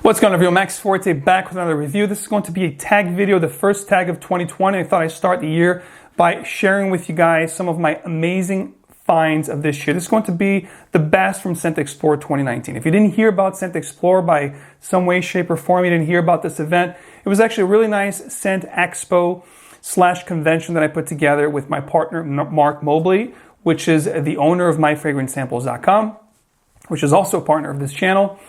What's going on, everyone? Max Forti back with another review. This is going to be a tag video, the first tag of 2020. I thought I'd start the year by sharing with you guys some of my amazing finds of this year. This is going to be the best from ScentXplore 2019. If you didn't hear about ScentXplore by some way, shape, or form, you didn't hear about this event, it was actually a really nice scent expo / convention that I put together with my partner, Mark Mobley, which is the owner of myfragrancesamples.com, which is also a partner of this channel.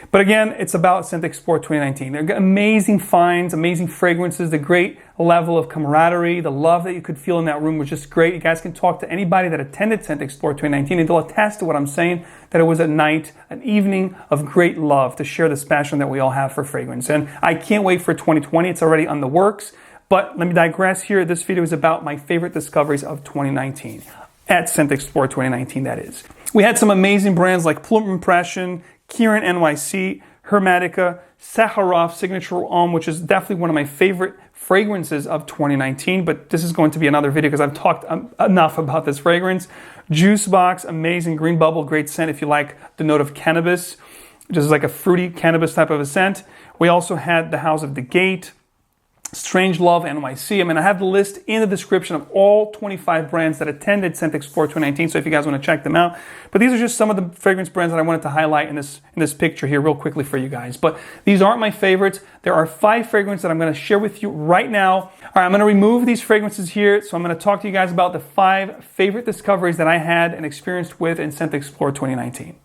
But again, it's about ScentXplore 2019. They've got amazing finds, amazing fragrances, the great level of camaraderie, the love that you could feel in that room was just great. You guys can talk to anybody that attended ScentXplore 2019 and they'll attest to what I'm saying, that it was a night, an evening of great love to share this passion that we all have for fragrance. And I can't wait for 2020. It's already on the works. But let me digress here. This video is about my favorite discoveries of 2019. At ScentXplore 2019, that is. We had some amazing brands like Plume Impression, Kierin NYC, Hermetica, Zaharoff Signature Homme, which is definitely one of my favorite fragrances of 2019, but this is going to be another video because I've talked enough about this fragrance. Jusbox, amazing green bubble, great scent if you like the note of cannabis, just like a fruity cannabis type of a scent. We also had the House of the Gate, Strangelove NYC. I have the list in the description of all 25 brands that attended ScentXplore 2019, so if you guys want to check them out. But these are just some of the fragrance brands that I wanted to highlight in this picture here real quickly for you guys. But these aren't my favorites. There are 5 fragrances that I'm going to share with you right now. All right, I'm going to remove these fragrances here, so I'm going to talk to you guys about the 5 favorite discoveries that I had and experienced with in ScentXplore 2019.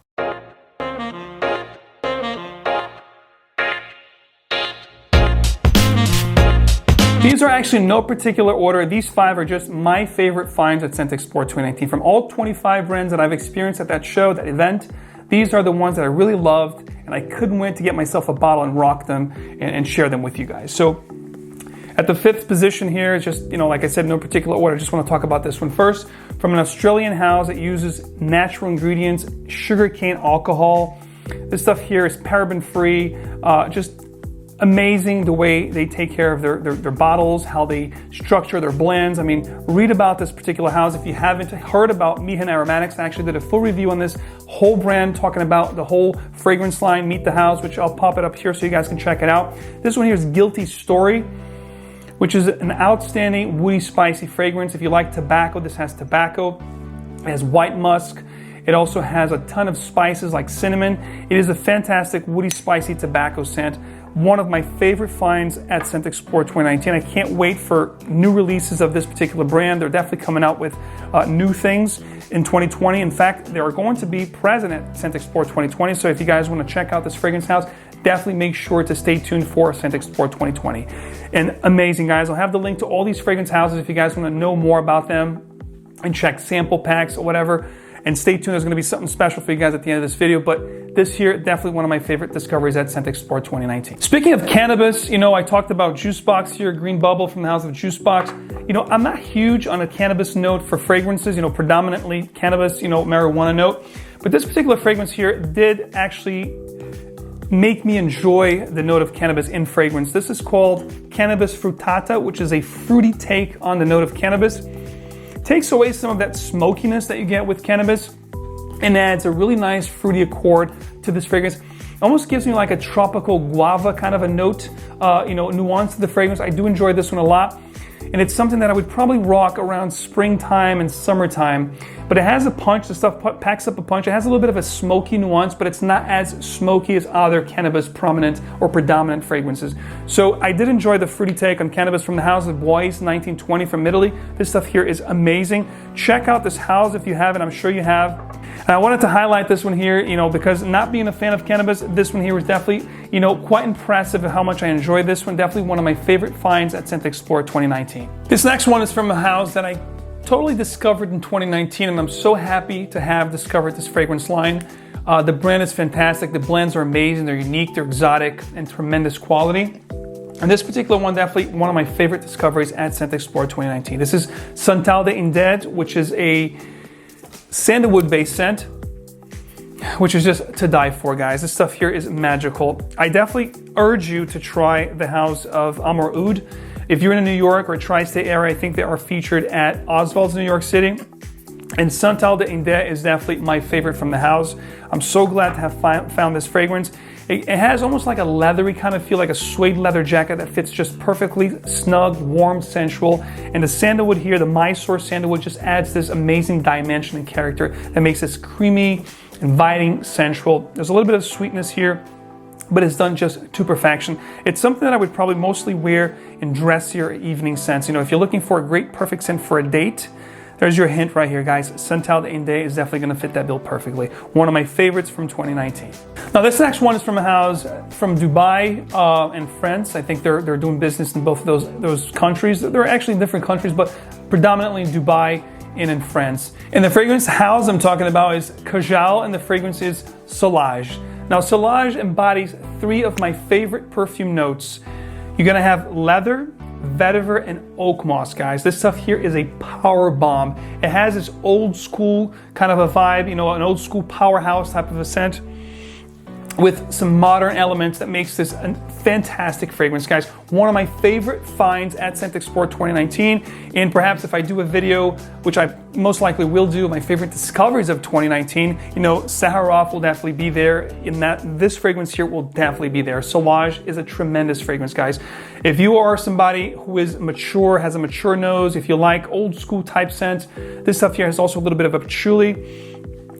These are actually in no particular order. These 5 are just my favorite finds at ScentXplore 2019. From all 25 brands that I've experienced at that show, that event, these are the ones that I really loved, and I couldn't wait to get myself a bottle and rock them and share them with you guys. So at the 5th position here, just, like I said, no particular order. I just want to talk about this one first. From an Australian house that uses natural ingredients, sugarcane alcohol. This stuff here is paraben-free, just amazing the way they take care of their bottles, how they structure their blends. Read about this particular house. If you haven't heard about Mihan Aromatics, I actually did a full review on this whole brand, talking about the whole fragrance line, Meet the House, which I'll pop it up here so you guys can check it out. This one here is Guilty Story, which is an outstanding woody spicy fragrance. If you like tobacco, this has tobacco. It has white musk. It also has a ton of spices like cinnamon. It is a fantastic woody spicy tobacco scent. One of my favorite finds at ScentXplore 2019. I can't wait for new releases of this particular brand. They're definitely coming out with new things in 2020. In fact, they are going to be present at ScentXplore 2020. So if you guys want to check out this fragrance house, definitely make sure to stay tuned for ScentXplore 2020. And amazing, guys. I'll have the link to all these fragrance houses if you guys want to know more about them and check sample packs or whatever. And stay tuned, there's going to be something special for you guys at the end of this video. But this here, definitely one of my favorite discoveries at ScentXplore 2019. Speaking of cannabis, I talked about Jusbox here, green bubble from the house of Jusbox. I'm not huge on a cannabis note for fragrances, predominantly cannabis, marijuana note. But this particular fragrance here did actually make me enjoy the note of cannabis in fragrance. This is called Cannabis Fruttata, which is a fruity take on the note of cannabis. Takes away some of that smokiness that you get with cannabis and adds a really nice fruity accord to this fragrance. Almost gives me like a tropical guava kind of a note, nuance to the fragrance. I do enjoy this one a lot. And it's something that I would probably rock around springtime and summertime. But it has a punch, the stuff packs up a punch. It has a little bit of a smoky nuance, but it's not as smoky as other cannabis prominent or predominant fragrances. So I did enjoy the fruity take on cannabis from the house of Bois 1920 from Italy. This stuff here is amazing. Check out this house if you haven't, I'm sure you have. And I wanted to highlight this one here, because not being a fan of cannabis, this one here was definitely, quite impressive at how much I enjoyed this one. Definitely one of my favorite finds at ScentXplore 2019. This next one is from a house that I totally discovered in 2019, and I'm so happy to have discovered this fragrance line. The brand is fantastic. The blends are amazing. They're unique, they're exotic, and tremendous quality. And this particular one, definitely one of my favorite discoveries at ScentXplore 2019. This is Untitled Chapter, which is a sandalwood-based scent, which is just to die for, guys. This stuff here is magical. I definitely urge you to try the house of Amouroud. If you're in New York or tri-state area, I think they are featured at Oswald's in New York City. And Untitled Chapter is definitely my favorite from the house. I'm so glad to have found this fragrance. It has almost like a leathery kind of feel, like a suede leather jacket that fits just perfectly snug, warm, sensual. And the sandalwood here, the Mysore sandalwood, just adds this amazing dimension and character that makes this creamy, inviting, sensual. There's a little bit of sweetness here, but it's done just to perfection. It's something that I would probably mostly wear in dressier evening scents. You know, if you're looking for a great perfect scent for a date, there's your hint right here, guys. Santal de Inde is definitely gonna fit that bill perfectly. One of my favorites from 2019. Now this next one is from a house from Dubai and France. I think they're doing business in both of those countries. They're actually in different countries, but predominantly in Dubai and in France. And the fragrance house I'm talking about is Kajal, and the fragrance is Soulage. Now Soulage embodies 3 of my favorite perfume notes. You're gonna have leather, vetiver, and oak moss, guys. This stuff here is a power bomb. It has this old school kind of a vibe, you know, an old school powerhouse type of a scent with some modern elements that makes this a fantastic fragrance, guys. One of my favorite finds at ScentXplore 2019, and perhaps if I do a video, which I most likely will do, my favorite discoveries of 2019, you know, Zaharoff will definitely be there. In that, this fragrance here will definitely be there. Soulage is a tremendous fragrance, guys. If you are somebody who is mature, has a mature nose, if you like old school type scents, this stuff here has also a little bit of a patchouli.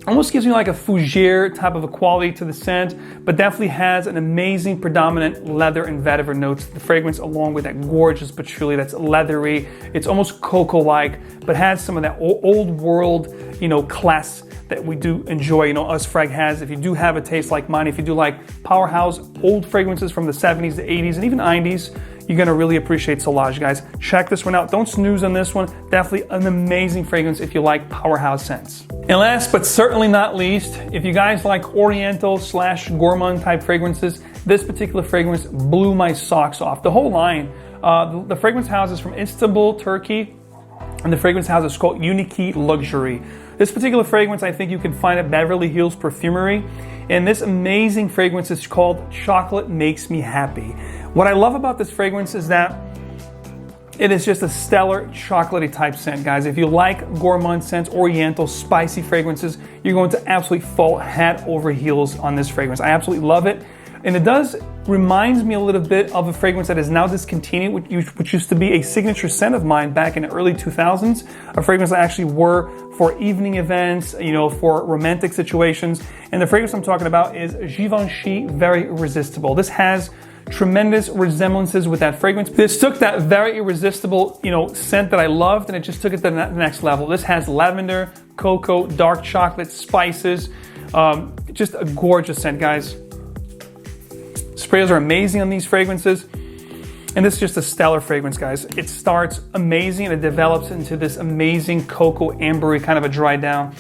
Almost gives me like a fougere type of a quality to the scent, but definitely has an amazing predominant leather and vetiver notes to the fragrance, along with that gorgeous patchouli that's leathery. It's almost cocoa-like, but has some of that old world, you know, class that we do enjoy, you know, us frag has. If you do have a taste like mine, if you do like powerhouse old fragrances from the 70s, the 80s, and even 90s, you're gonna really appreciate Soulage, guys. Check this one out. Don't snooze on this one. Definitely an amazing fragrance if you like powerhouse scents. And last but certainly not least, if you guys like Oriental / gourmand type fragrances, this particular fragrance blew my socks off. The whole line. The fragrance house is from Istanbul, Turkey, and the fragrance house is called Uniquee'e Luxury. This particular fragrance I think you can find at Beverly Hills Perfumery, and this amazing fragrance is called Chocolate Makes Me Happy. What I love about this fragrance is that it is just a stellar chocolatey type scent, guys. If you like gourmand scents, oriental, spicy fragrances, you're going to absolutely fall head over heels on this fragrance. I absolutely love it. And it does reminds me a little bit of a fragrance that is now discontinued, which used to be a signature scent of mine back in the early 2000s. A fragrance I actually wore for evening events, you know, for romantic situations. And the fragrance I'm talking about is Givenchy Very Irresistible. This has tremendous resemblances with that fragrance. This took that very irresistible, you know, scent that I loved, and it just took it to the next level. This has lavender, cocoa, dark chocolate, spices. Just a gorgeous scent, guys. Sprays are amazing on these fragrances. And this is just a stellar fragrance, guys. It starts amazing and it develops into this amazing cocoa ambery kind of a dry down.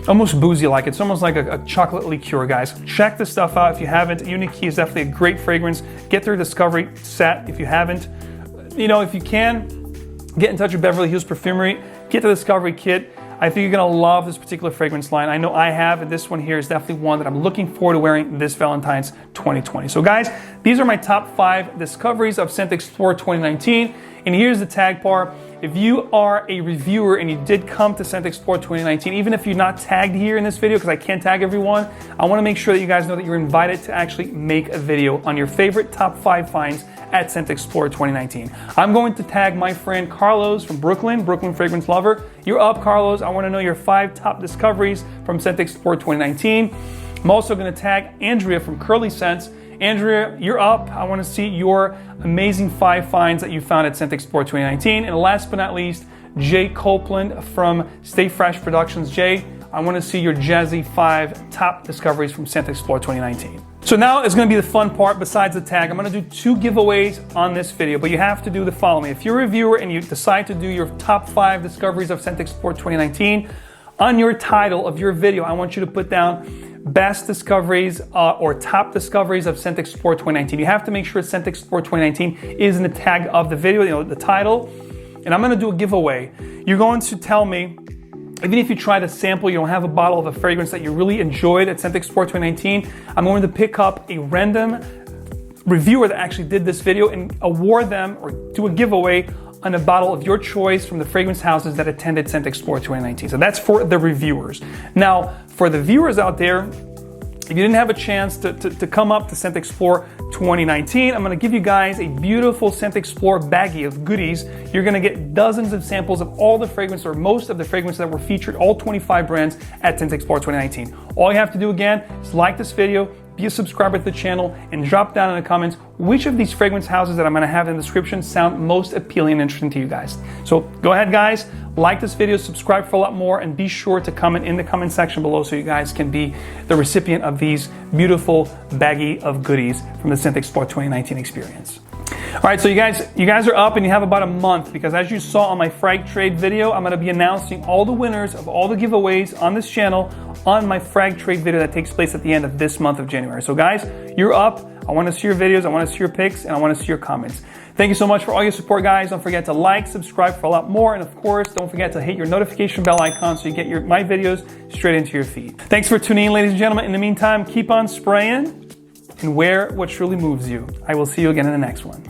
Almost boozy-like. It's almost like a chocolate liqueur, guys. Check this stuff out if you haven't. Uniquee'e is definitely a great fragrance. Get their discovery set if you haven't. You know, if you can, get in touch with Beverly Hills Perfumery. Get the discovery kit. I think you're gonna love this particular fragrance line. I know I have, and this one here is definitely one that I'm looking forward to wearing this Valentine's 2020. So guys, these are my top 5 discoveries of ScentXplore 2019. And here's the tag part. If you are a reviewer and you did come to ScentXplore 2019, even if you're not tagged here in this video, because I can't tag everyone, I wanna make sure that you guys know that you're invited to actually make a video on your favorite top 5 finds at ScentXplore 2019. I'm going to tag my friend Carlos from Brooklyn Fragrance Lover. You're up, Carlos. I wanna know your 5 top discoveries from ScentXplore 2019. I'm also gonna tag Andrea from Curlyscents. Andrea, you're up. I want to see your amazing 5 finds that you found at ScentXplore 2019. And last but not least, Jay Copeland from Stay Fresh Productions. Jay, I want to see your jazzy 5 top discoveries from ScentXplore 2019. So now it's going to be the fun part besides the tag. I'm going to do 2 giveaways on this video, but you have to do the following. If you're a reviewer and you decide to do your top 5 discoveries of ScentXplore 2019, on your title of your video, I want you to put down best discoveries or top discoveries of ScentXplore 2019. You have to make sure ScentXplore 2019 is in the tag of the video, you know, the title. And I'm gonna do a giveaway. You're going to tell me, even if you try to sample, you don't have a bottle of a fragrance that you really enjoyed at ScentXplore 2019, I'm going to pick up a random reviewer that actually did this video and award them or do a giveaway on a bottle of your choice from the fragrance houses that attended ScentXplore 2019. So that's for the reviewers. Now, for the viewers out there, if you didn't have a chance to come up to ScentXplore 2019, I'm gonna give you guys a beautiful ScentXplore baggie of goodies. You're gonna get dozens of samples of all the fragrances, or most of the fragrances that were featured, all 25 brands at ScentXplore 2019. All you have to do again is like this video, be a subscriber to the channel, and drop down in the comments which of these fragrance houses that I'm gonna have in the description sound most appealing and interesting to you guys. So go ahead guys, like this video, subscribe for a lot more, and be sure to comment in the comment section below so you guys can be the recipient of these beautiful baggie of goodies from the ScentXplore 2019 experience. All right, so you guys are up and you have about a month, because as you saw on my FragTrade video, I'm gonna be announcing all the winners of all the giveaways on this channel on my FragTrade video that takes place at the end of this month of January. So guys, you're up. I wanna see your videos, I wanna see your pics, and I wanna see your comments. Thank you so much for all your support, guys. Don't forget to like, subscribe for a lot more, and of course, don't forget to hit your notification bell icon so you get my videos straight into your feed. Thanks for tuning in, ladies and gentlemen. In the meantime, keep on spraying and wear what truly moves you. I will see you again in the next one.